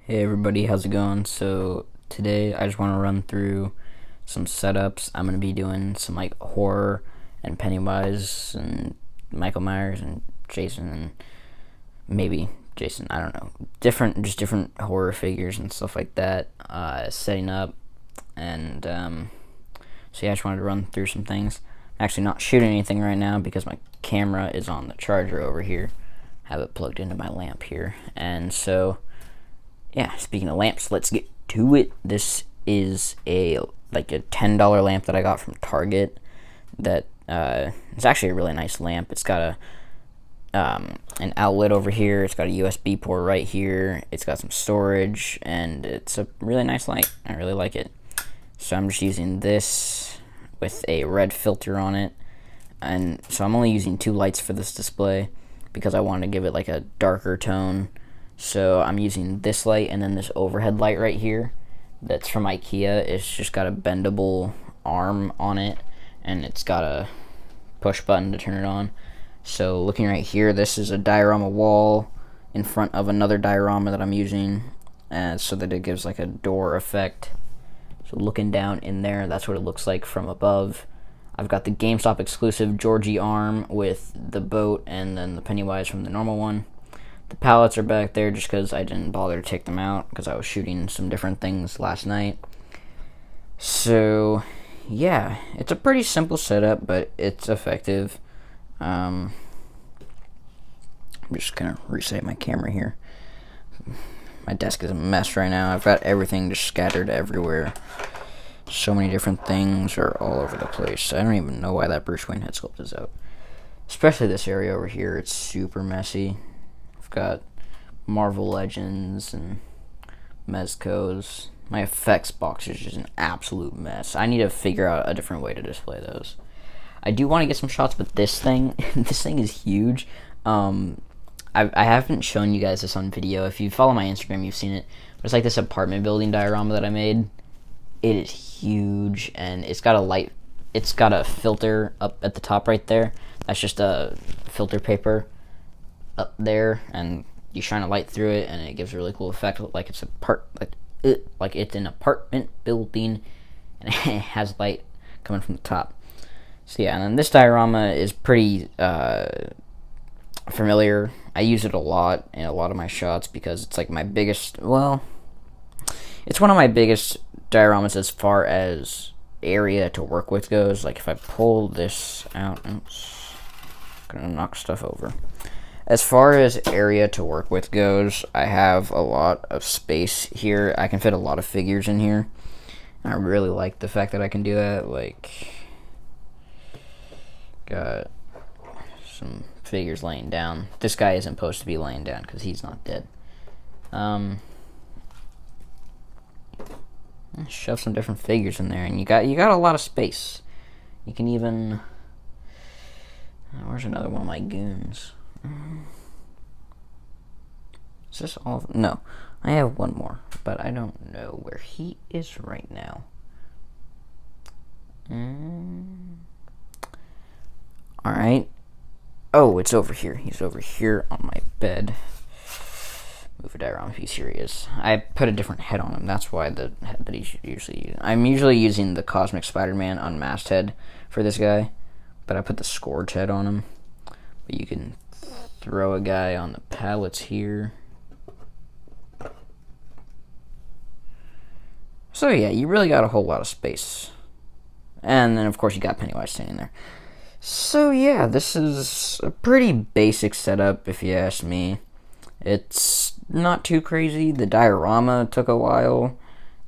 Hey everybody, how's it going? So today I just want to run through some setups. I'm going to be doing some like horror and Pennywise and Michael Myers and Jason and maybe Jason, I don't know. Different horror figures and stuff like that, setting up. And so yeah, I just wanted to run through some things. I'm actually not shooting anything right now because my camera is on the charger over here. I have it plugged into my lamp here. And so yeah, speaking of lamps, let's get to it. This is a $10 lamp that I got from Target. That it's actually a really nice lamp. It's got an outlet over here. It's got a USB port right here. It's got some storage, and it's a really nice light. I really like it. So I'm just using this with a red filter on it, and so I'm only using 2 lights for this display because I wanted to give it like a darker tone. So I'm using this light and then this overhead light right here that's from IKEA. It's just got a bendable arm on it, and it's got a push button to turn it on. So looking right here, this is a diorama wall in front of another diorama that I'm using, so that it gives like a door effect. So looking down in there, that's what it looks like from above. I've got the GameStop exclusive Georgie arm with the boat and then the Pennywise from the normal one. The pallets are back there just because I didn't bother to take them out because I was shooting some different things last night. So, yeah, it's a pretty simple setup, but it's effective. I'm just going to reset my camera here. My desk is a mess right now. I've got everything just scattered everywhere. So many different things are all over the place. I don't even know why that Bruce Wayne head sculpt is out. Especially this area over here. It's super messy. Got Marvel Legends and Mezcos. My effects box is just an absolute mess. I need to figure out a different way to display those. I do want to get some shots with this thing. This thing is huge. I haven't shown you guys this on video. If you follow my Instagram, you've seen it. But it's like this apartment building diorama that I made. It is huge, and it's got a light. It's got a filter up at the top right there. That's just a filter paper up there, and you shine a light through it, and it gives a really cool effect, like it's like it's an apartment building, and it has light coming from the top. So yeah, and then this diorama is pretty familiar. I use it a lot in a lot of my shots because it's like my biggest. Well, it's one of my biggest dioramas as far as area to work with goes. Like if I pull this out, oops, gonna knock stuff over. As far as area to work with goes, I have a lot of space here. I can fit a lot of figures in here. I really like the fact that I can do that. Like, got some figures laying down. This guy isn't supposed to be laying down because he's not dead. Shove some different figures in there, and you got a lot of space. You can even. Where's another one of my goons? Is this all of, no, I have one more, but I don't know where he is right now. Alright. Oh, it's over here. He's over here on my bed. Move a diorama piece. Here he is. I put a different head on him. That's why the head that he's usually using. I'm usually using the Cosmic Spider-Man unmasked head for this guy, but I put the Scourge head on him. But you can throw a guy on the pallets here. So yeah, you really got a whole lot of space. And then of course you got Pennywise standing there. So yeah, this is a pretty basic setup if you ask me. It's not too crazy. The diorama took a while,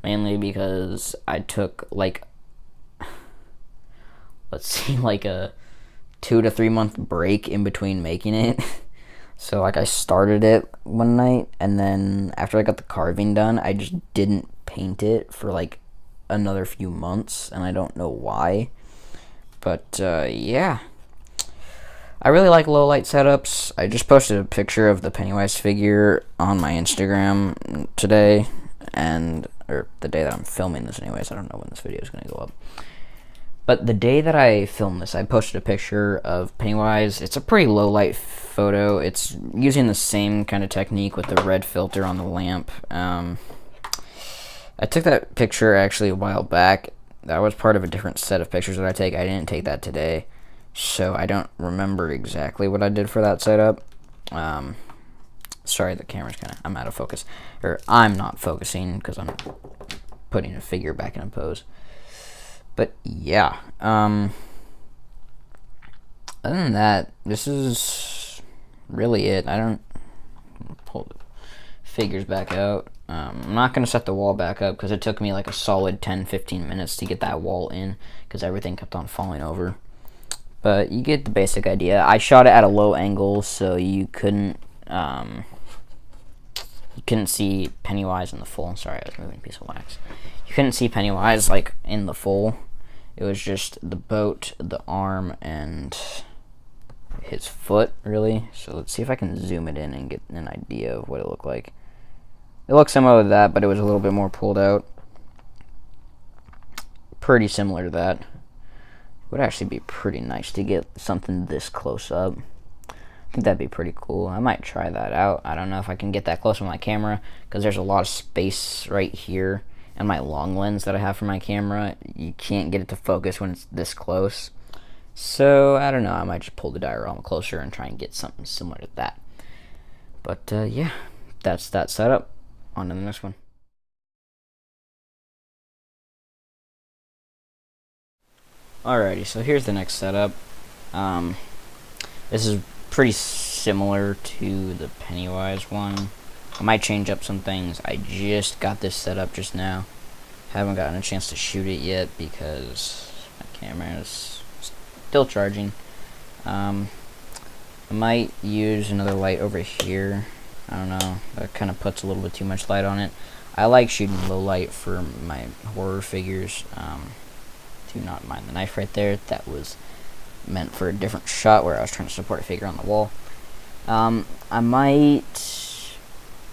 mainly because I took like, let's see, like a 2 to 3 month break in between making it. So like I started it one night, and then after I got the carving done, I just didn't paint it for like another few months, and I don't know why. But yeah, I really like low light setups. I just posted a picture of the Pennywise figure on my Instagram today, or the day that I'm filming this anyways. I don't know when this video is going to go up. But the day that I filmed this, I posted a picture of Pennywise. It's a pretty low light photo. It's using the same kind of technique with the red filter on the lamp. I took that picture actually a while back. That was part of a different set of pictures that I take. I didn't take that today, so I don't remember exactly what I did for that setup. Sorry, the camera's I'm out of focus. Or I'm not focusing because I'm putting a figure back in a pose. But yeah, other than that, this is really it. I don't pull the figures back out. I'm not going to set the wall back up because it took me like a solid 10-15 minutes to get that wall in because everything kept on falling over. But you get the basic idea. I shot it at a low angle so you couldn't see Pennywise in the full. Sorry, I was moving a piece of wax. You couldn't see Pennywise like in the full. It was just the boat, the arm, and his foot, really. So let's see if I can zoom it in and get an idea of what it looked like. It looks similar to that, but it was a little bit more pulled out. Pretty similar to that. It would actually be pretty nice to get something this close up. I think that'd be pretty cool. I might try that out. I don't know if I can get that close with my camera because there's a lot of space right here. And my long lens that I have for my camera, you can't get it to focus when it's this close. So, I don't know, I might just pull the diorama closer and try and get something similar to that. But, yeah, that's that setup. On to the next one. Alrighty, so here's the next setup. This is pretty similar to the Pennywise one. I might change up some things. I just got this set up just now. Haven't gotten a chance to shoot it yet because my camera is still charging. I might use another light over here. I don't know. That kind of puts a little bit too much light on it. I like shooting low light for my horror figures. Do not mind the knife right there. That was meant for a different shot where I was trying to support a figure on the wall. I might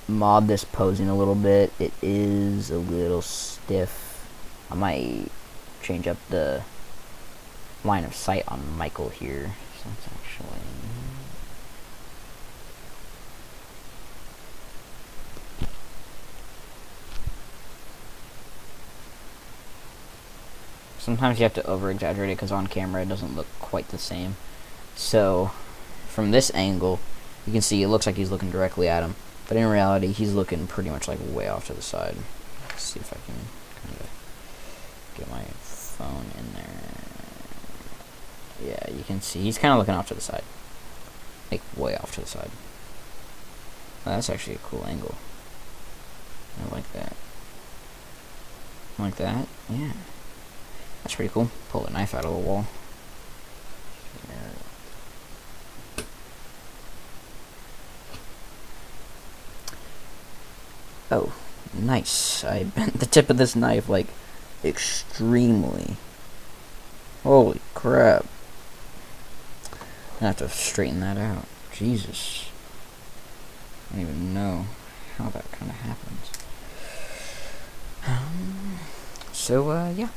mod this posing a little bit. It is a little stiff. I might change up the line of sight on Michael here. So it's actually... Sometimes you have to over-exaggerate it because on camera it doesn't look quite the same. So, from this angle, you can see it looks like he's looking directly at him. But in reality, he's looking pretty much like way off to the side. Let's see if I can kind of get my phone in there. Yeah, you can see he's kind of looking off to the side. Like, way off to the side. Oh, that's actually a cool angle. I like that. Like that? Yeah. That's pretty cool. Pull the knife out of the wall. Oh, nice. I bent the tip of this knife, like, extremely. Holy crap. I have to straighten that out. Jesus. I don't even know how that kind of happens. Yeah.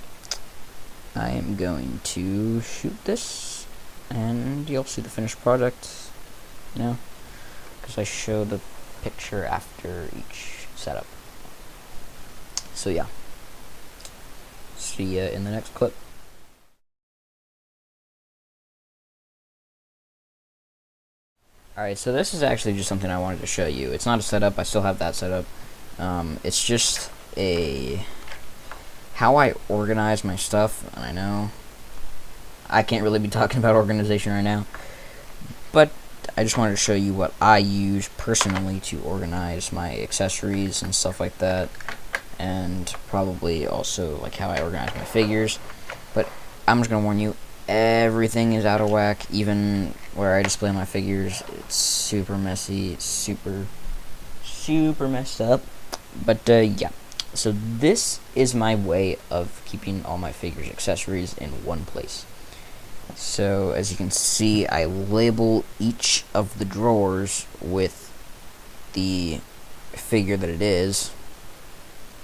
I am going to shoot this, and you'll see the finished product, you know, because I show the picture after each setup. So yeah, see ya in the next clip. Alright, so this is actually just something I wanted to show you. It's not a setup, I still have that setup. It's just how I organize my stuff, and I know I can't really be talking about organization right now, but I just wanted to show you what I use personally to organize my accessories and stuff like that, and probably also like how I organize my figures. But I'm just gonna warn you, everything is out of whack. Even where I display my figures, it's super messy, it's super messed up. But yeah, so this is my way of keeping all my figures accessories in one place. So as you can see, I label each of the drawers with the figure that it is,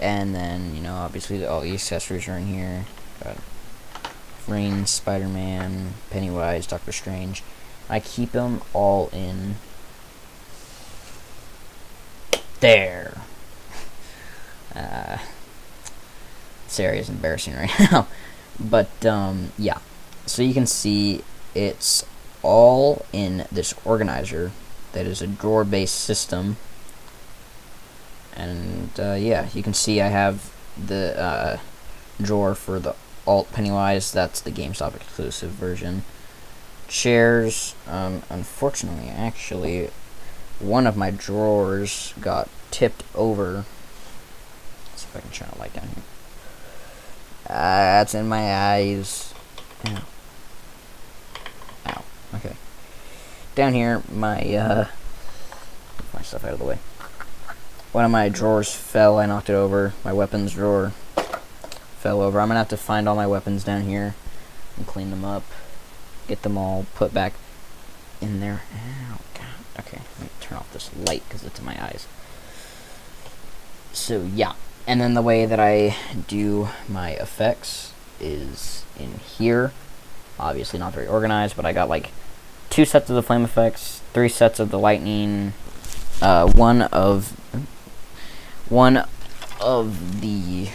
and then, you know, obviously all the accessories are in here. Got Wolverine, Spider-Man, Pennywise, Doctor Strange. I keep them all in there. This area is embarrassing right now. But, yeah. So you can see it's all in this organizer that is a drawer-based system. And, yeah, you can see I have the drawer for the Alt Pennywise. That's the GameStop exclusive version. Chairs, unfortunately, actually, one of my drawers got tipped over. Let's see if I can turn a light down here. That's in my eyes. Ow. Ow. Okay. Down here, my stuff out of the way. One of my drawers fell. I knocked it over. My weapons drawer fell over. I'm gonna have to find all my weapons down here and clean them up. Get them all put back in there. Ow, God. Okay, let me turn off this light because it's in my eyes. So, yeah. And then the way that I do my effects is in here. Obviously not very organized, but I got like 2 sets of the flame effects, 3 sets of the lightning, one of the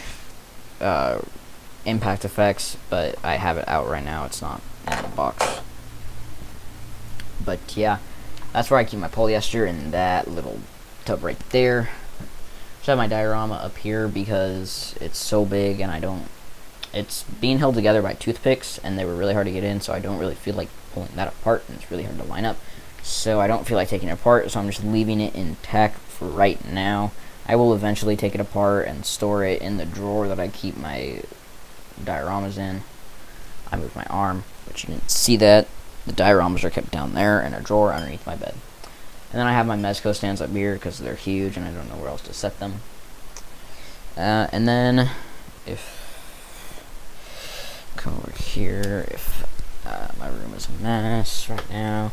impact effects, but I have it out right now. It's not in the box. But yeah, that's where I keep my polyester, in that little tub right there. I have my diorama up here because it's so big and it's being held together by toothpicks, and they were really hard to get in, so I don't really feel like pulling that apart, and it's really hard to line up. So I don't feel like taking it apart, so I'm just leaving it intact for right now. I will eventually take it apart and store it in the drawer that I keep my dioramas in. I moved my arm, but you didn't see that. The dioramas are kept down there in a drawer underneath my bed. And then I have my Mezco stands up here because they're huge and I don't know where else to set them. And then, come over here, if my room is a mess right now.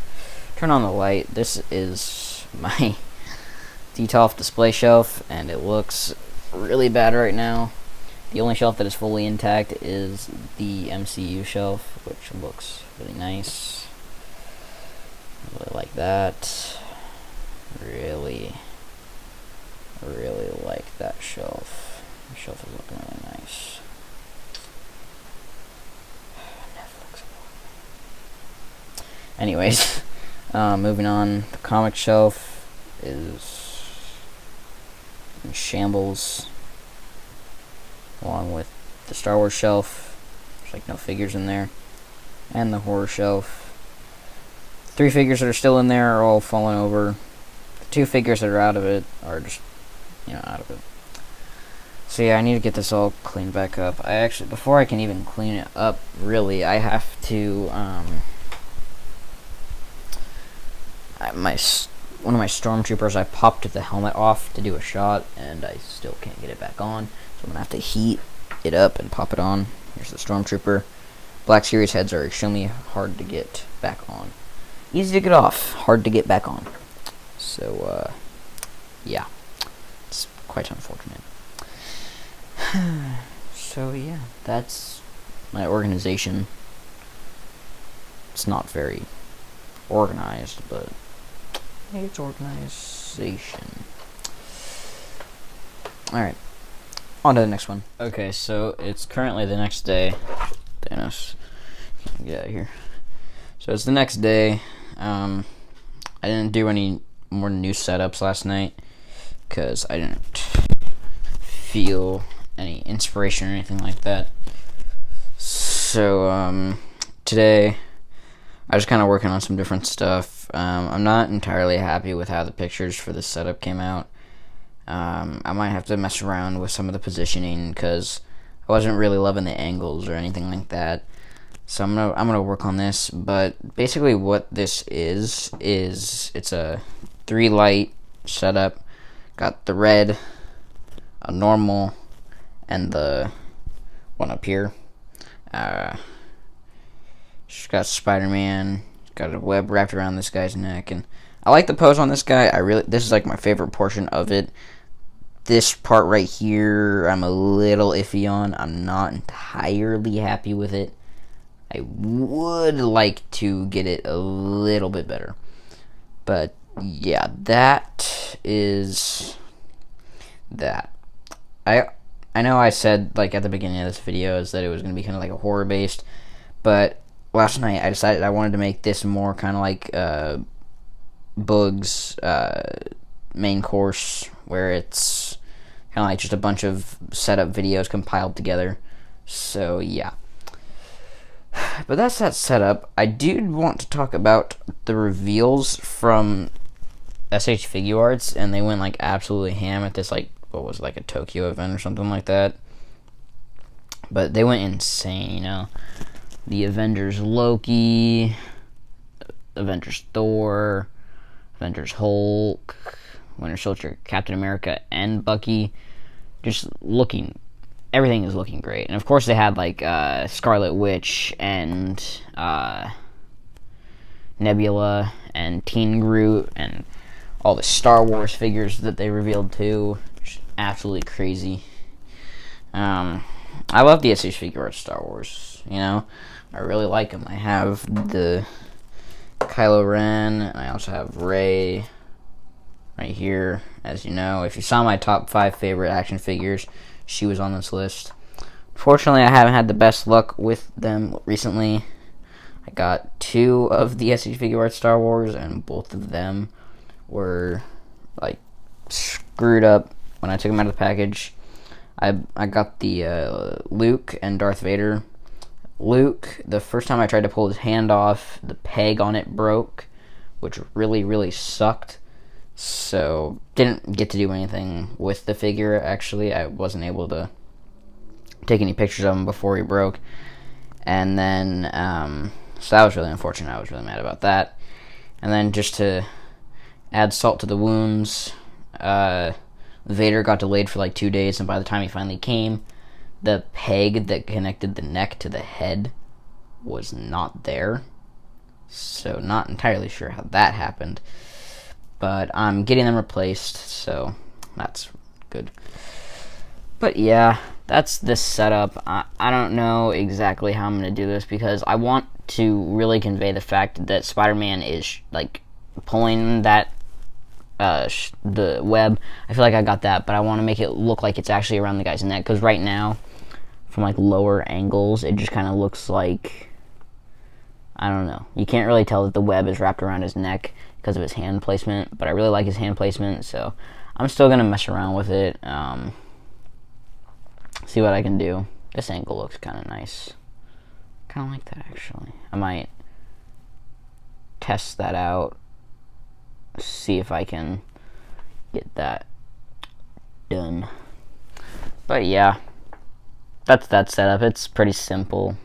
Turn on the light. This is my Detolf display shelf, and it looks really bad right now. The only shelf that is fully intact is the MCU shelf, which looks really nice. I really like that. Really like that shelf. The shelf is looking really nice. Anyways, moving on. The comic shelf is in shambles, along with the Star Wars shelf. There's like no figures in there, and the horror shelf. 3 figures that are still in there are all fallen over. The 2 figures that are out of it are just, out of it. So yeah, I need to get this all cleaned back up. Before I can even clean it up, really, I have to, one of my stormtroopers, I popped the helmet off to do a shot, and I still can't get it back on. So I'm gonna have to heat it up and pop it on. Here's the stormtrooper. Black Series heads are extremely hard to get back on. Easy to get off, hard to get back on. So, yeah. It's quite unfortunate. So, yeah. That's my organization. It's not very organized, but it's organization. Alright. On to the next one. Okay, so it's currently the next day. Dennis, get out of here. So it's the next day. I didn't do any more new setups last night because I didn't feel any inspiration or anything like that. So today I was kind of working on some different stuff. I'm not entirely happy with how the pictures for this setup came out. I might have to mess around with some of the positioning because I wasn't really loving the angles or anything like that. So I'm gonna work on this. But basically, what this is it's a 3 light setup. Got the red, a normal, and the one up here. She's got Spider-Man. Got a web wrapped around this guy's neck, and I like the pose on this guy. This is like my favorite portion of it. This part right here, I'm a little iffy on. I'm not entirely happy with it. I would like to get it a little bit better. But yeah, that is that. I know I said like at the beginning of this video is that it was going to be kind of like a horror based, but last night I decided I wanted to make this more kind of like Boog's main course, where it's kind of like just a bunch of setup videos compiled together. So yeah. But that's that setup. I did want to talk about the reveals from SH Figuarts, and they went like absolutely ham at this, like, what was it, like a Tokyo event or something like that. But they went insane, you know. The Avengers Loki, Avengers Thor, Avengers Hulk, Winter Soldier, Captain America, and Bucky. Just looking, everything is looking great. And of course they had like Scarlet Witch and Nebula and Teen Groot and all the Star Wars figures that they revealed too. Just absolutely crazy. I love the SH Figuarts Star Wars, you know. I really like them. I have the Kylo Ren, and I also have Rey right here. As you know, if you saw my top 5 favorite action figures, she was on this list. Fortunately, I haven't had the best luck with them recently. I got 2 of the SH Figuarts Star Wars, and both of them were like screwed up when I took them out of the package. I got the Luke and Darth Vader. Luke, the first time I tried to pull his hand off, the peg on it broke, which really, really sucked. So, didn't get to do anything with the figure, actually. I wasn't able to take any pictures of him before he broke. And then, so that was really unfortunate. I was really mad about that. And then, just to add salt to the wounds, Vader got delayed for like 2 days, and by the time he finally came, the peg that connected the neck to the head was not there. So not entirely sure how that happened. But I'm getting them replaced, so that's good. But yeah, that's this setup. I don't know exactly how I'm going to do this, because I want to really convey the fact that Spider-Man is like pulling that the web. I feel like I got that, but I want to make it look like it's actually around the guy's neck, because right now, from like lower angles, it just kind of looks like, I don't know. You can't really tell that the web is wrapped around his neck because of his hand placement, but I really like his hand placement, so I'm still going to mess around with it, see what I can do. This angle looks kind of nice. Kind of like that, actually. I might test that out, see if I can get that done. But yeah, that's that setup. It's pretty simple.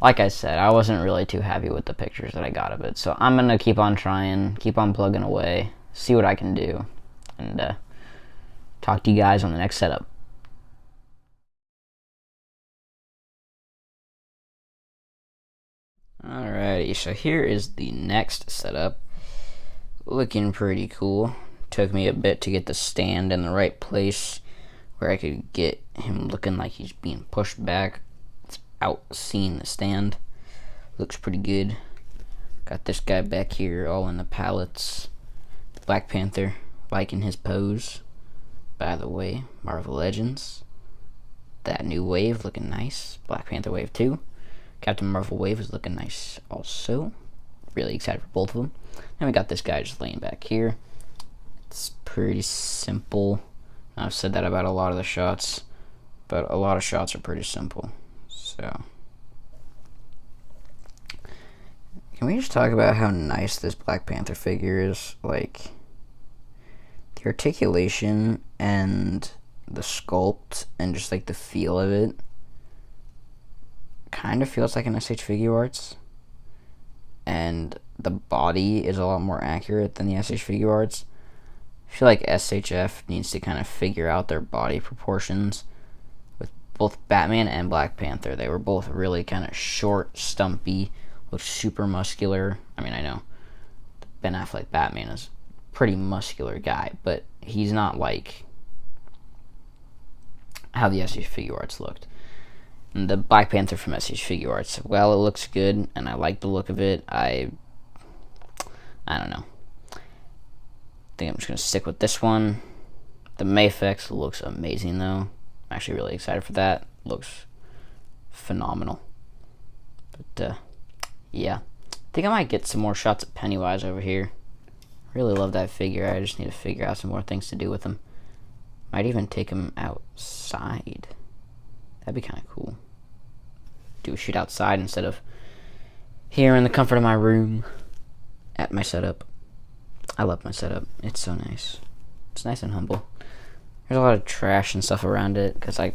Like I said, I wasn't really too happy with the pictures that I got of it, so I'm gonna keep on trying, keep on plugging away, see what I can do, and talk to you guys on the next setup. Alrighty, so here is the next setup. Looking pretty cool. Took me a bit to get the stand in the right place where I could get him looking like he's being pushed back. It's out seeing the stand. Looks pretty good. Got this guy back here all in the palettes. Black Panther, liking his pose. By the way, Marvel Legends. That new wave looking nice. Black Panther Wave 2. Captain Marvel Wave is looking nice also. Really excited for both of them. And we got this guy just laying back here. It's pretty simple. I've said that about a lot of the shots, but a lot of shots are pretty simple. So, can we just talk about how nice this Black Panther figure is? Like, the articulation and the sculpt and just like the feel of it kind of feels like an SH Figuarts, and the body is a lot more accurate than the SH Figuarts. I feel like SHF needs to kind of figure out their body proportions. With both Batman and Black Panther, they were both really kind of short, stumpy, looked super muscular. I mean, I know Ben Affleck Batman is a pretty muscular guy, but he's not like how the SH Figuarts looked. And the Black Panther from SH Figuarts, well, it looks good, and I like the look of it. I don't know. I think I'm just gonna stick with this one. The Mafex looks amazing, though. I'm actually really excited for that. Looks phenomenal. But yeah, I think I might get some more shots of Pennywise over here. Really love that figure. I just need to figure out some more things to do with him. Might even take him outside. That'd be kind of cool. Do a shoot outside instead of here in the comfort of my room at my setup. I love my setup. It's so nice. It's nice and humble. There's a lot of trash and stuff around it because I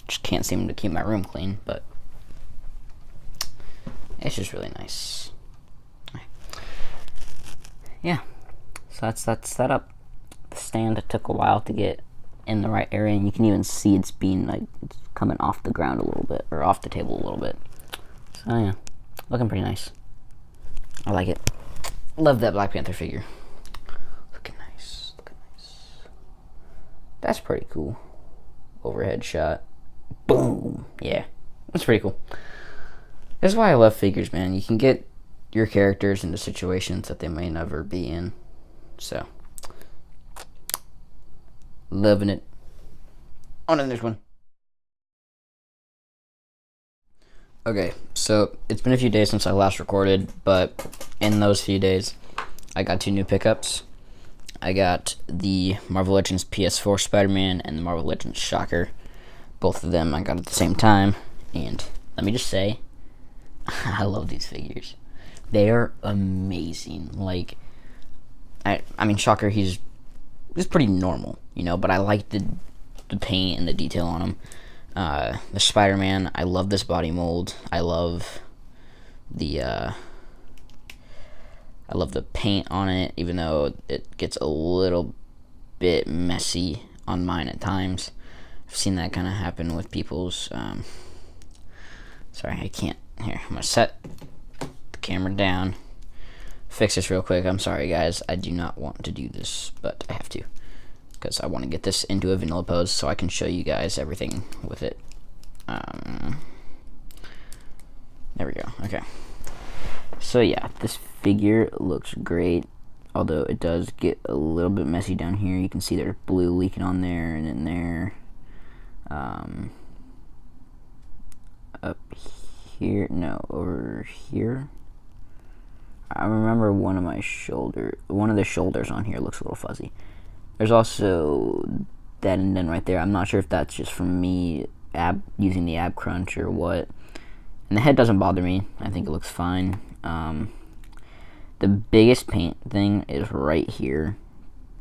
just can't seem to keep my room clean, but it's just really nice. Yeah, so that's that setup. The stand took a while to get in the right area, and you can even see it's being like it's coming off the ground a little bit, or off the table a little bit. So yeah, looking pretty nice. I like it. Love that Black Panther figure. Looking nice. Looking nice. That's pretty cool. Overhead shot. Boom. Yeah, that's pretty cool. That's why I love figures, man. You can get your characters into situations that they may never be in. So, loving it. On to the next one. Okay, so it's been a few days since I last recorded, but in those few days, I got 2 new pickups. I got the Marvel Legends PS4 Spider-Man and the Marvel Legends Shocker. Both of them I got at the same time, and let me just say, I love these figures. They are amazing. Like, I mean, Shocker, he's pretty normal, you know, but I like the paint and the detail on him. The Spider-Man, I love this body mold. I love the paint on it, even though it gets a little bit messy on mine at times. I've seen that kind of happen with people's, sorry, I can't, here, I'm gonna set the camera down, fix this real quick. I'm sorry, guys, I do not want to do this, but I have to, because I want to get this into a vanilla pose so I can show you guys everything with it. There we go, okay. So yeah, this figure looks great, although it does get a little bit messy down here. You can see there's blue leaking on there and in there. Up here, no, over here. I remember one of the shoulders on here looks a little fuzzy. There's also that indent right there. I'm not sure if that's just from me using the ab crunch or what. And the head doesn't bother me. I think it looks fine. The biggest paint thing is right here.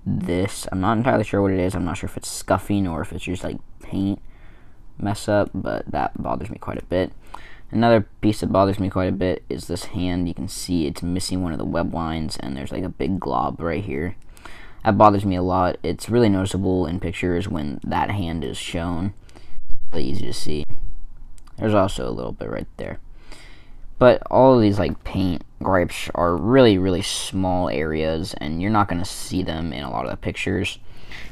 This, I'm not entirely sure what it is. I'm not sure if it's scuffing or if it's just like paint mess up, but that bothers me quite a bit. Another piece that bothers me quite a bit is this hand. You can see it's missing one of the web lines, and there's like a big glob right here. That bothers me a lot. It's really noticeable in pictures when that hand is shown. Really easy to see. There's also a little bit right there. But all of these like paint gripes are really, really small areas, and you're not going to see them in a lot of the pictures.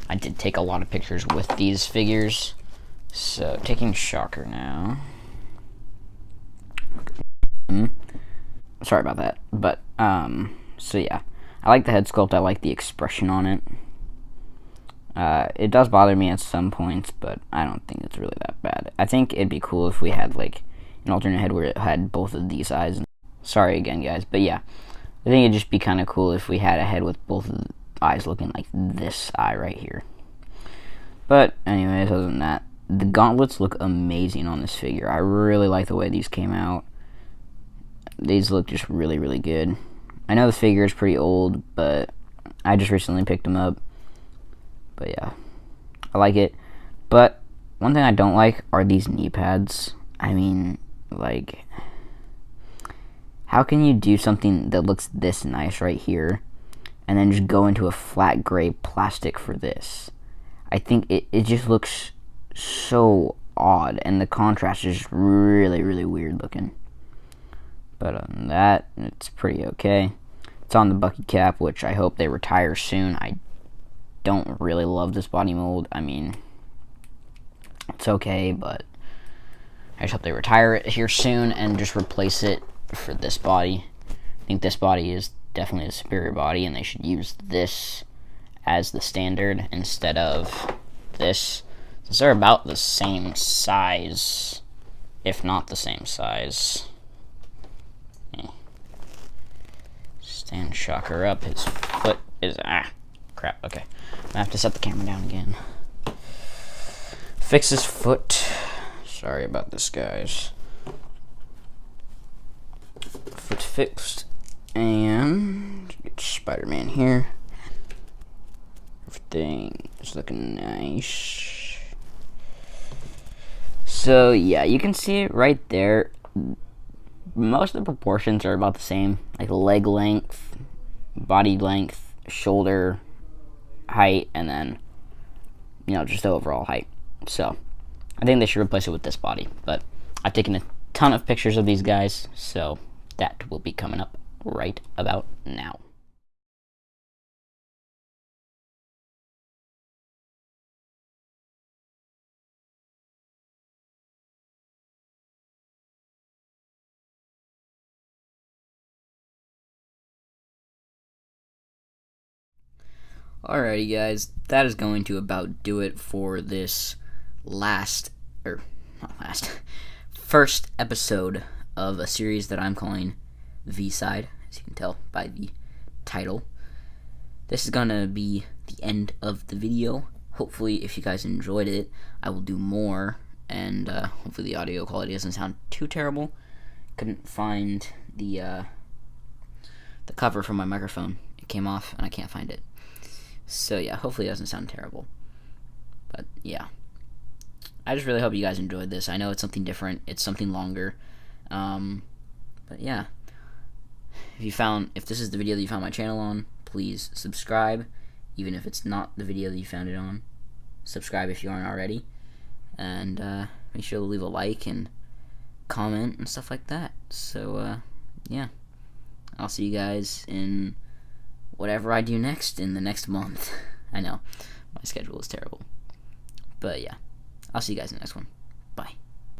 I did take a lot of pictures with these figures. So, taking Shocker now. Sorry about that. But, so yeah. I like the head sculpt. I like the expression on it. It does bother me at some points, but I don't think it's really that bad. I think it'd be cool if we had, like, an alternate head where it had both of these eyes. Sorry again, guys, but yeah. I think it'd just be kind of cool if we had a head with both of the eyes looking like this eye right here. But, anyways, other than that, the gauntlets look amazing on this figure. I really like the way these came out. These look just really, really good. I know the figure is pretty old, but I just recently picked them up. But yeah, I like it. But one thing I don't like are these knee pads. I mean, like, how can you do something that looks this nice right here and then just go into a flat gray plastic for this? I think it just looks so odd, and the contrast is just really, really weird looking. But other than that, it's pretty okay. It's on the Bucky cap, which I hope they retire soon. I don't really love this body mold. I mean, it's okay, but I just hope they retire it here soon and just replace it for this body. I think this body is definitely the superior body, and they should use this as the standard instead of this, since they're about the same size, if not the same size. Stand Shocker up. His foot is crap. Okay, I have to set the camera down again. Fix his foot. Sorry about this, guys. Foot fixed, and get Spider-Man here. Everything is looking nice. So yeah, you can see it right there. Most of the proportions are about the same, like leg length, body length, shoulder height, and then, you know, just the overall height. So I think they should replace it with this body, but I've taken a ton of pictures of these guys, so that will be coming up right about now. Alrighty, guys, that is going to about do it for this first episode of a series that I'm calling V-Side, as you can tell by the title. This is gonna be the end of the video. Hopefully, if you guys enjoyed it, I will do more, and hopefully the audio quality doesn't sound too terrible. Couldn't find the cover from my microphone. It came off, and I can't find it. So yeah, hopefully it doesn't sound terrible. But yeah, I just really hope you guys enjoyed this. I know it's something different. It's something longer. But yeah, if this is the video that you found my channel on, please subscribe. Even if it's not the video that you found it on, subscribe if you aren't already. And make sure to leave a like and comment and stuff like that. So yeah, I'll see you guys in whatever I do next in the next month. I know, my schedule is terrible. But yeah, I'll see you guys in the next one. Bye.